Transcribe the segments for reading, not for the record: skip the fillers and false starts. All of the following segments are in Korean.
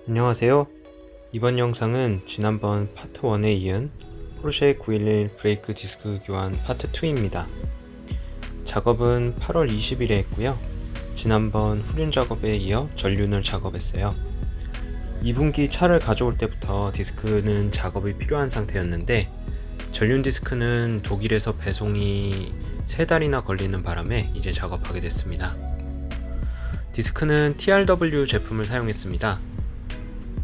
안녕하세요. 이번 영상은 지난번 파트 1에 이은 포르쉐 911 브레이크 디스크 교환 파트 2입니다. 작업은 8월 20일에 했고요. 지난번 후륜 작업에 이어 전륜을 작업했어요. 2분기 차를 가져올 때부터 디스크는 작업이 필요한 상태였는데 전륜 디스크는 독일에서 배송이 3달이나 걸리는 바람에 이제 작업하게 됐습니다. 디스크는 TRW 제품을 사용했습니다.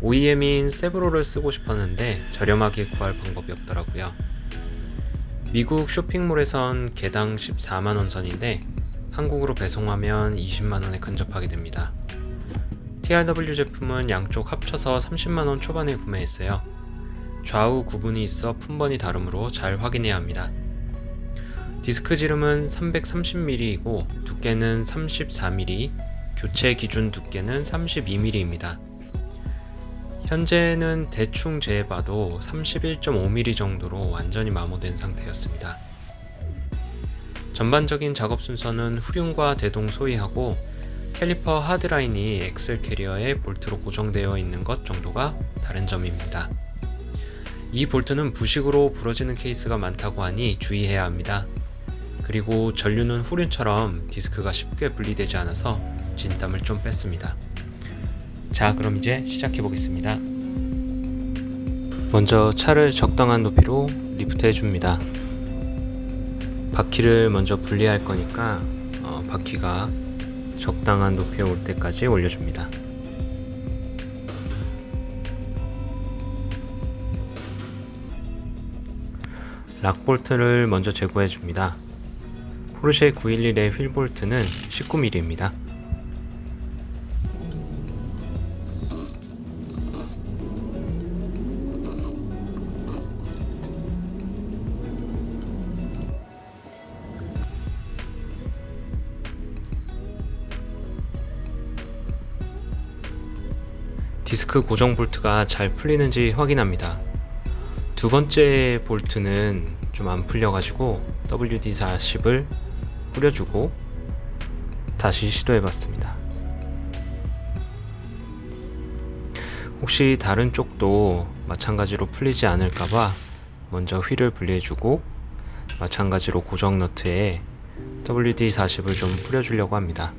OEM인 세브로를 쓰고 싶었는데 저렴하게 구할 방법이 없더라고요. 미국 쇼핑몰에선 개당 14만원 선인데 한국으로 배송하면 20만원에 근접하게 됩니다. TRW 제품은 양쪽 합쳐서 30만원 초반에 구매했어요. 좌우 구분이 있어 품번이 다르므로 잘 확인해야 합니다. 디스크 지름은 330mm이고 두께는 34mm, 교체 기준 두께는 32mm입니다. 현재는 대충 재봐도 31.5mm 정도로 완전히 마모된 상태였습니다. 전반적인 작업 순서는 후륜과 대동 소이하고 캘리퍼 하드라인이 엑셀 캐리어에 볼트로 고정되어 있는 것 정도가 다른 점입니다. 이 볼트는 부식으로 부러지는 케이스가 많다고 하니 주의해야 합니다. 그리고 전륜은 후륜처럼 디스크가 쉽게 분리되지 않아서 진땀을 좀 뺐습니다. 자, 그럼 이제 시작해 보겠습니다. 먼저 차를 적당한 높이로 리프트 해줍니다. 바퀴를 먼저 분리할 거니까 바퀴가 적당한 높이에 올 때까지 올려줍니다. 락볼트를 먼저 제거해 줍니다. 포르쉐 911의 휠 볼트는 19mm입니다. 디스크 고정 볼트가 잘 풀리는지 확인합니다. 두 번째 볼트는 좀 안 풀려가지고 WD-40을 뿌려주고 다시 시도해봤습니다. 혹시 다른 쪽도 마찬가지로 풀리지 않을까봐 먼저 휠을 분리해주고 마찬가지로 고정 너트에 WD-40을 좀 뿌려주려고 합니다.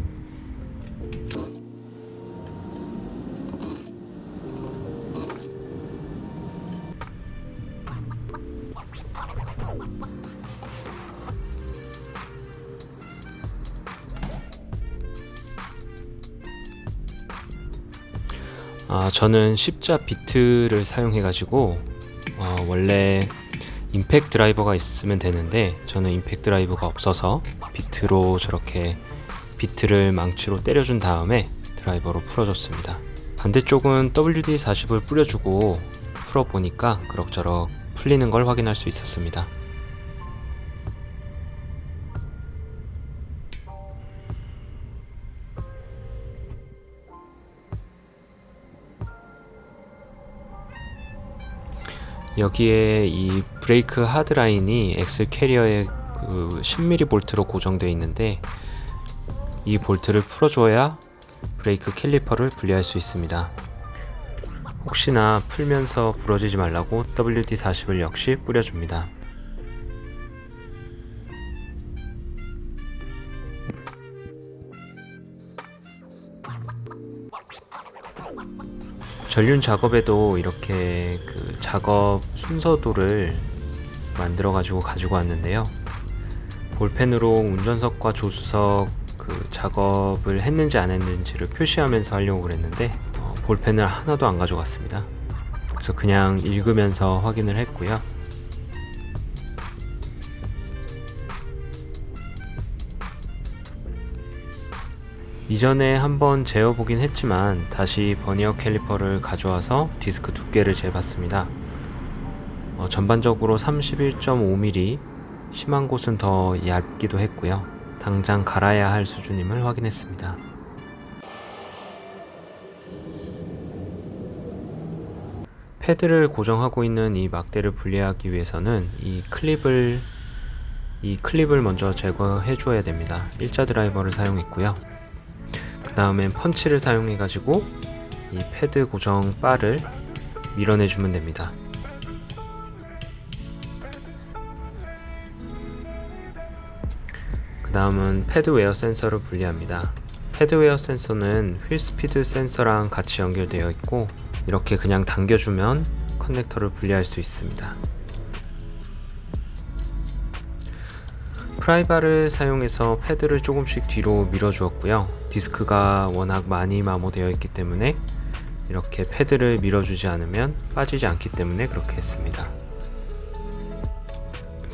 저는 십자 비트를 사용해가지고 원래 임팩트 드라이버가 있으면 되는데 저는 임팩트 드라이버가 없어서 비트로 저렇게 비트를 망치로 때려준 다음에 드라이버로 풀어줬습니다. 반대쪽은 WD-40을 뿌려주고 풀어보니까 그럭저럭 풀리는 걸 확인할 수 있었습니다. 여기에 이 브레이크 하드라인이 엑셀 캐리어에 그 10mm 볼트로 고정되어 있는데 이 볼트를 풀어줘야 브레이크 캘리퍼를 분리할 수 있습니다. 혹시나 풀면서 부러지지 말라고 WD-40을 역시 뿌려줍니다. 전륜 작업에도 이렇게 그 작업 순서도를 만들어 가지고 왔는데요. 볼펜으로 운전석과 조수석 그 작업을 했는지 안 했는지를 표시하면서 하려고 그랬는데 볼펜을 하나도 안 가져갔습니다. 그래서 그냥 읽으면서 확인을 했고요. 이전에 한번 재어보긴 했지만 다시 버니어 캘리퍼를 가져와서 디스크 두께를 재봤습니다. 전반적으로 31.5mm, 심한 곳은 더 얇기도 했고요. 당장 갈아야 할 수준임을 확인했습니다. 패드를 고정하고 있는 이 막대를 분리하기 위해서는 이 클립을 먼저 제거해 줘야 됩니다. 일자 드라이버를 사용했고요. 그 다음엔 펀치를 사용해 가지고 이 패드 고정 바를 밀어내주면 됩니다. 그 다음은 패드웨어 센서를 분리합니다. 패드웨어 센서는 휠 스피드 센서랑 같이 연결되어 있고, 이렇게 그냥 당겨주면 커넥터를 분리할 수 있습니다. 프라이바를 사용해서 패드를 조금씩 뒤로 밀어 주었고요. 디스크가 워낙 많이 마모되어 있기 때문에 이렇게 패드를 밀어주지 않으면 빠지지 않기 때문에 그렇게 했습니다.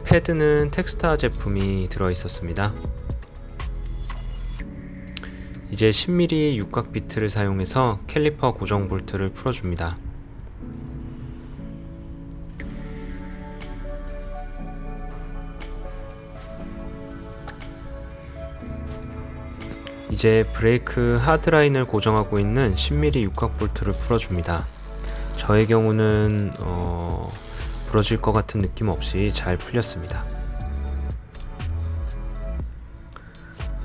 패드는 텍스타 제품이 들어 있었습니다. 이제 10mm 육각 비트를 사용해서 캘리퍼 고정 볼트를 풀어줍니다. 이제 브레이크 하드라인을 고정하고 있는 10mm 육각 볼트를 풀어줍니다. 저의 경우는 부러질 것 같은 느낌 없이 잘 풀렸습니다.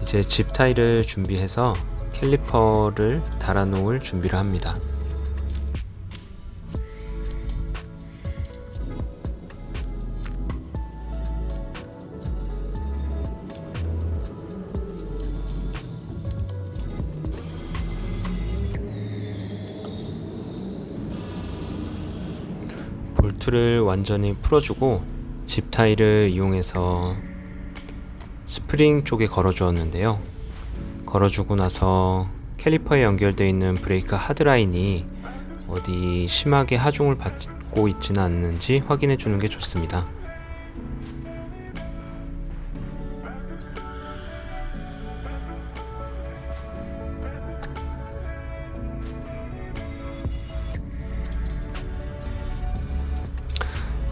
이제 집 타일을 준비해서 캘리퍼를 달아 놓을 준비를 합니다. 볼트를 완전히 풀어주고 집 타일을 이용해서 스프링 쪽에 걸어 주었는데요. 걸어주고 나서 캘리퍼에 연결되어 있는 브레이크 하드라인이 어디 심하게 하중을 받고 있지는 않는지 확인해 주는 게 좋습니다.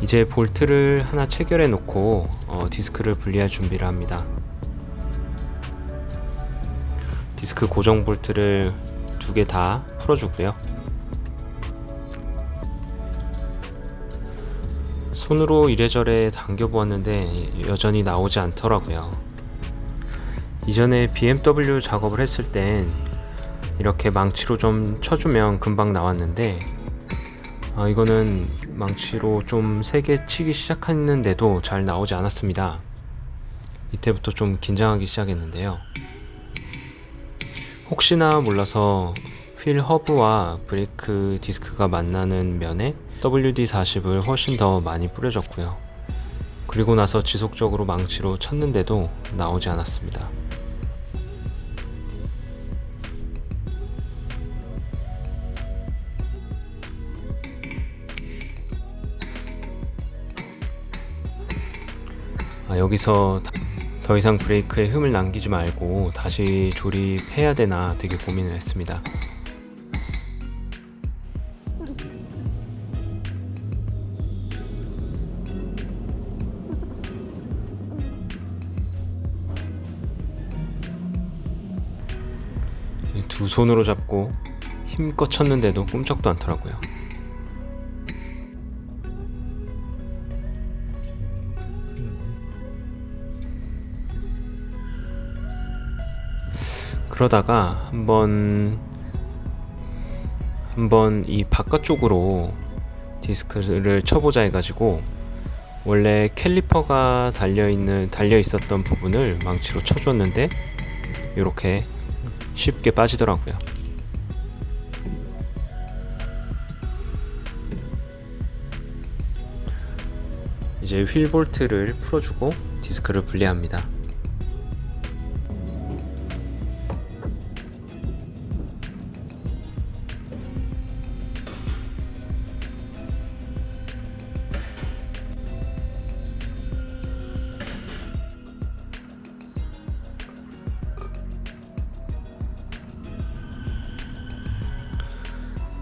이제 볼트를 하나 체결해 놓고 디스크를 분리할 준비를 합니다. 디스크 고정 볼트를 두 개 다 풀어주고요. 손으로 이래저래 당겨 보았는데 여전히 나오지 않더라고요. 이전에 BMW 작업을 했을 땐 이렇게 망치로 좀 쳐주면 금방 나왔는데, 이거는 망치로 좀 세게 치기 시작했는데도 잘 나오지 않았습니다. 이때부터 좀 긴장하기 시작했는데요. 혹시나 몰라서 휠 허브와 브레이크 디스크가 만나는 면에 WD-40을 훨씬 더 많이 뿌려줬고요. 그리고 나서 지속적으로 망치로 쳤는데도 나오지 않았습니다. 여기서 더 이상 브레이크에 흠을 남기지 말고 다시 조립해야 되나 되게 고민을 했습니다. 두 손으로 잡고 힘껏 쳤는데도 꿈쩍도 않더라고요. 그러다가 한번 이 바깥쪽으로 디스크를 쳐보자 해가지고 원래 캘리퍼가 달려 있었던 부분을 망치로 쳐줬는데 이렇게 쉽게 빠지더라고요. 이제 휠 볼트를 풀어주고 디스크를 분리합니다.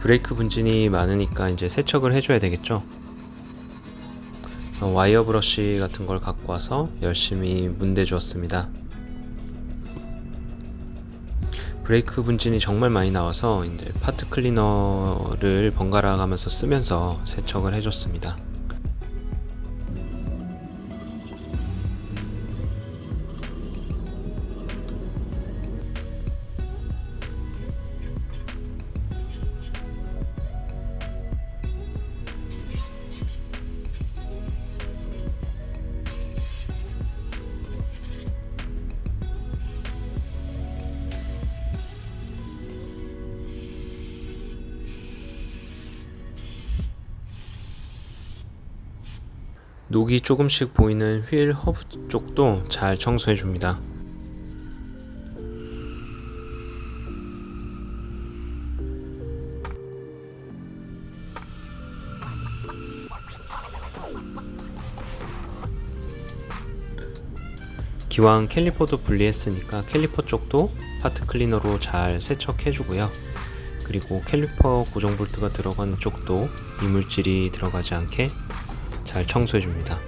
브레이크 분진이 많으니까 이제 세척을 해줘야 되겠죠. 와이어 브러쉬 같은 걸 갖고 와서 열심히 문대 주었습니다. 브레이크 분진이 정말 많이 나와서 이제 파트 클리너를 번갈아 가면서 쓰면서 세척을 해줬습니다. 녹이 조금씩 보이는 휠 허브 쪽도 잘 청소해 줍니다. 기왕 캘리퍼도 분리했으니까 캘리퍼 쪽도 파트 클리너로 잘 세척해 주고요. 그리고 캘리퍼 고정 볼트가 들어가는 쪽도 이물질이 들어가지 않게 잘 청소해 줍니다.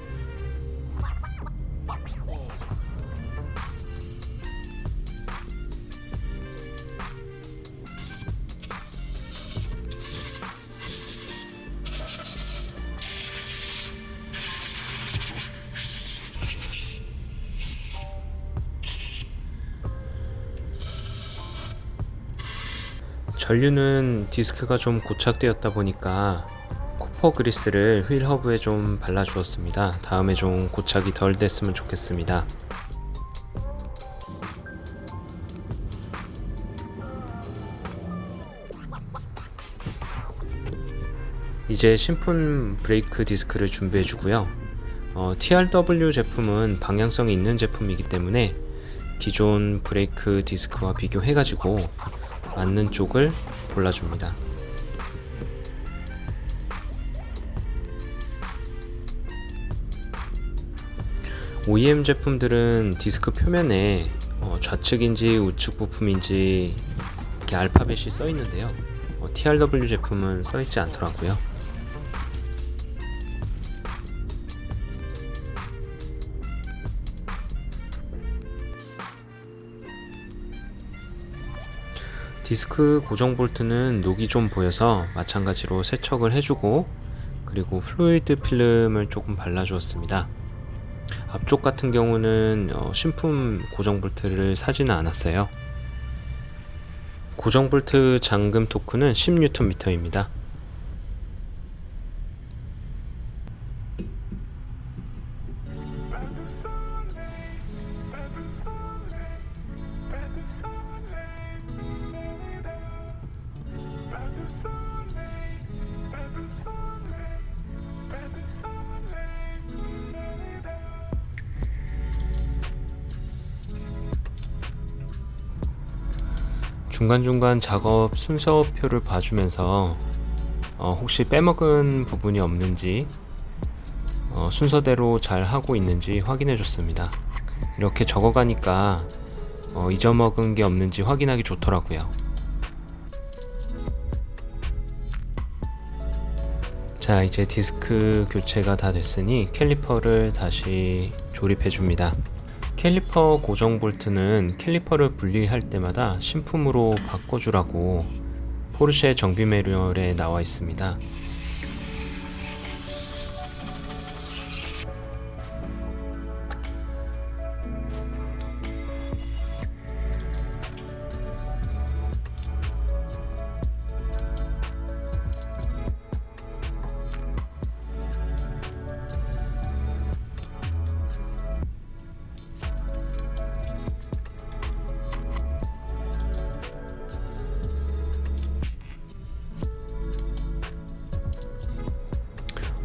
전류는 디스크가 좀 고착되었다 보니까 코퍼 그리스를 휠 허브에 좀 발라 주었습니다. 다음에 좀 고착이 덜 됐으면 좋겠습니다. 이제 신품 브레이크 디스크를 준비해 주고요. TRW 제품은 방향성이 있는 제품이기 때문에 기존 브레이크 디스크와 비교해 가지고 맞는 쪽을 골라줍니다. OEM 제품들은 디스크 표면에 좌측인지 우측 부품인지 이렇게 알파벳이 써 있는데요. TRW 제품은 써 있지 않더라고요. 디스크 고정 볼트는 녹이 좀 보여서 마찬가지로 세척을 해주고 그리고 플루이드 필름을 조금 발라주었습니다. 앞쪽 같은 경우는 신품 고정 볼트를 사지는 않았어요. 고정 볼트 잠금 토크는 10Nm입니다. 중간중간 작업 순서표를 봐주면서 혹시 빼먹은 부분이 없는지 순서대로 잘 하고 있는지 확인해 줬습니다. 이렇게 적어가니까 잊어먹은 게 없는지 확인하기 좋더라고요. 자, 이제 디스크 교체가 다 됐으니 캘리퍼를 다시 조립해 줍니다. 캘리퍼 고정 볼트는 캘리퍼를 분리할 때마다 신품으로 바꿔주라고 포르쉐 정비 매뉴얼에 나와 있습니다.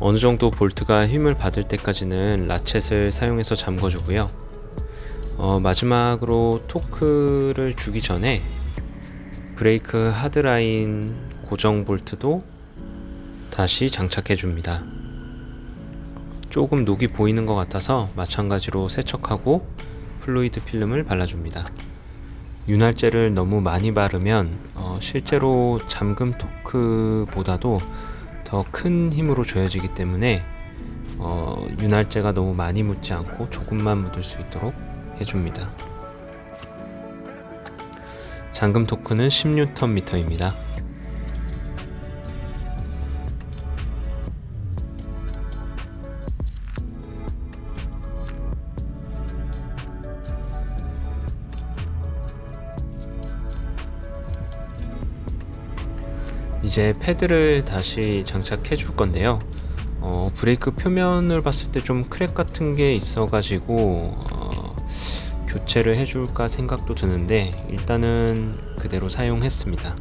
어느 정도 볼트가 힘을 받을 때까지는 라쳇을 사용해서 잠궈주고요. 마지막으로 토크를 주기 전에 브레이크 하드라인 고정 볼트도 다시 장착해 줍니다. 조금 녹이 보이는 것 같아서 마찬가지로 세척하고 플루이드 필름을 발라줍니다. 윤활제를 너무 많이 바르면 실제로 잠금 토크보다도 더 큰 힘으로 조여지기 때문에 윤활제가 너무 많이 묻지 않고 조금만 묻을 수 있도록 해줍니다. 잠금 토크는 10Nm입니다. 이제 패드를 다시 장착해 줄 건데요. 브레이크 표면을 봤을 때 좀 크랙 같은 게 있어 가지고 교체를 해줄까 생각도 드는데 일단은 그대로 사용했습니다.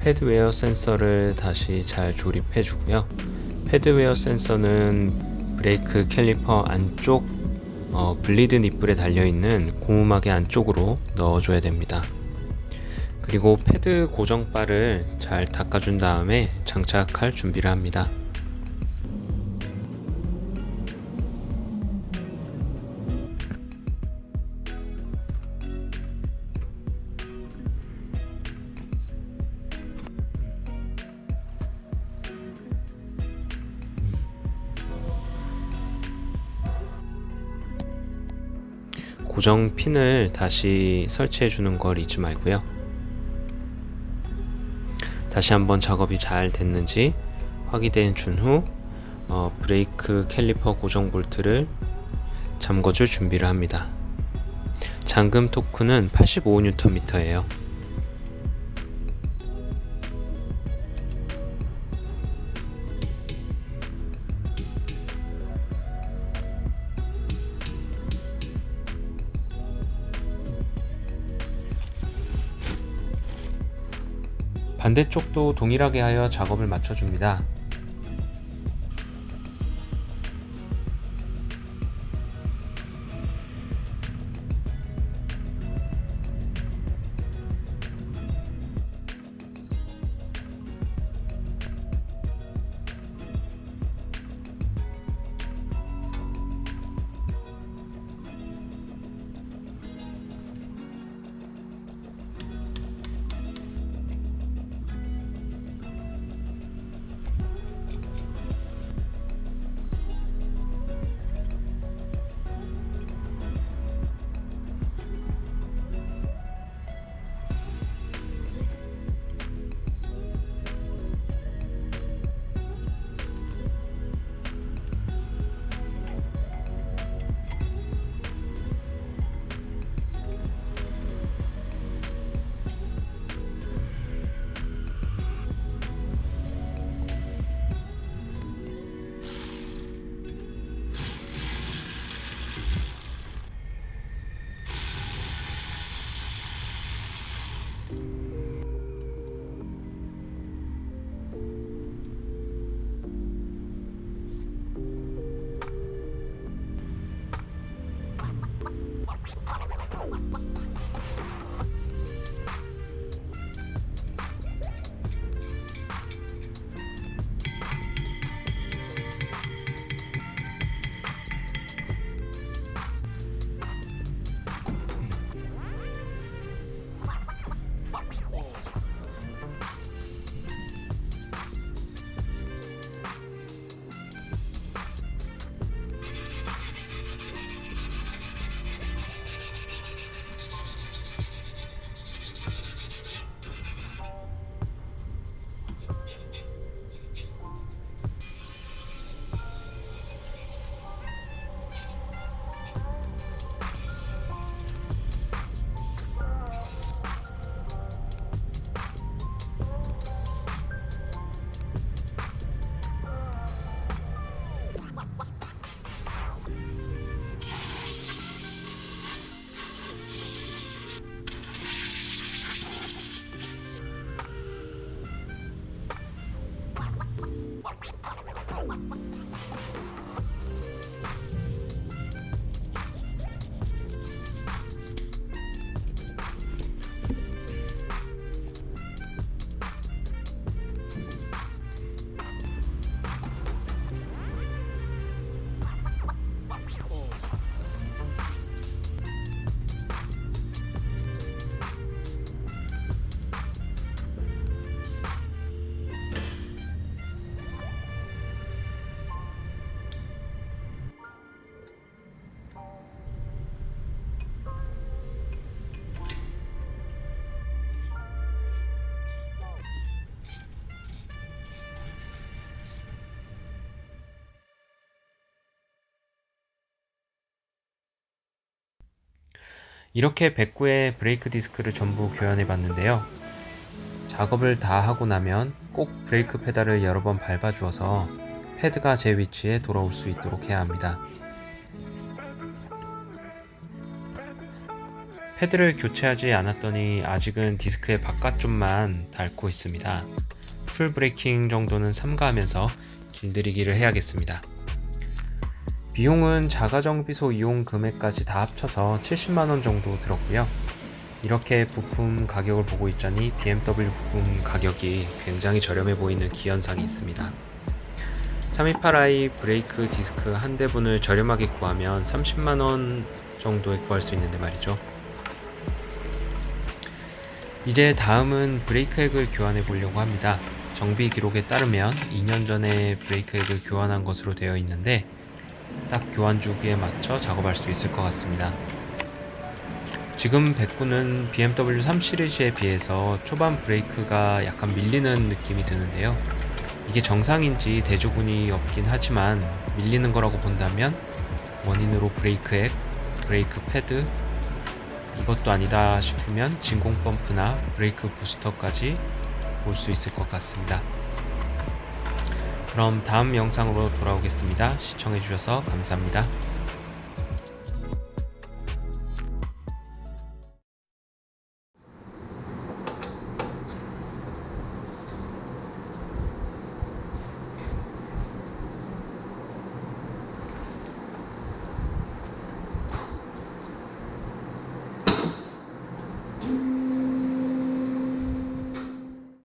패드웨어 센서를 다시 잘 조립해 주고요. 패드웨어 센서는 브레이크 캘리퍼 안쪽 블리드 니플에 달려있는 고무막의 안쪽으로 넣어줘야 됩니다. 그리고 패드 고정바를 잘 닦아준 다음에 장착할 준비를 합니다. 고정 핀을 다시 설치해 주는 걸 잊지 말고요. 다시 한번 작업이 잘 됐는지 확인해 준 후 브레이크 캘리퍼 고정 볼트를 잠궈줄 준비를 합니다. 잠금 토크는 85Nm예요. 반대쪽도 동일하게 하여 작업을 마쳐줍니다. 이렇게 백구의 브레이크 디스크를 전부 교환해 봤는데요. 작업을 다 하고 나면 꼭 브레이크 페달을 여러 번 밟아 주어서 패드가 제 위치에 돌아올 수 있도록 해야 합니다. 패드를 교체하지 않았더니 아직은 디스크의 바깥쪽만 닳고 있습니다. 풀 브레이킹 정도는 삼가하면서 길들이기를 해야겠습니다. 비용은 자가정비소 이용 금액까지 다 합쳐서 70만원 정도 들었고요. 이렇게 부품 가격을 보고 있자니 BMW 부품 가격이 굉장히 저렴해 보이는 기현상이 있습니다. 328i 브레이크 디스크 한 대분을 저렴하게 구하면 30만원 정도에 구할 수 있는데 말이죠. 이제 다음은 브레이크액을 교환해 보려고 합니다. 정비 기록에 따르면 2년 전에 브레이크액을 교환한 것으로 되어 있는데 딱 교환 주기에 맞춰 작업할 수 있을 것 같습니다. 지금 백구는 BMW 3 시리즈에 비해서 초반 브레이크가 약간 밀리는 느낌이 드는데요. 이게 정상인지 대조군이 없긴 하지만 밀리는 거라고 본다면 원인으로 브레이크액, 브레이크 패드, 이것도 아니다 싶으면 진공 펌프나 브레이크 부스터까지 볼 수 있을 것 같습니다. 그럼 다음 영상으로 돌아오겠습니다. 시청해주셔서 감사합니다.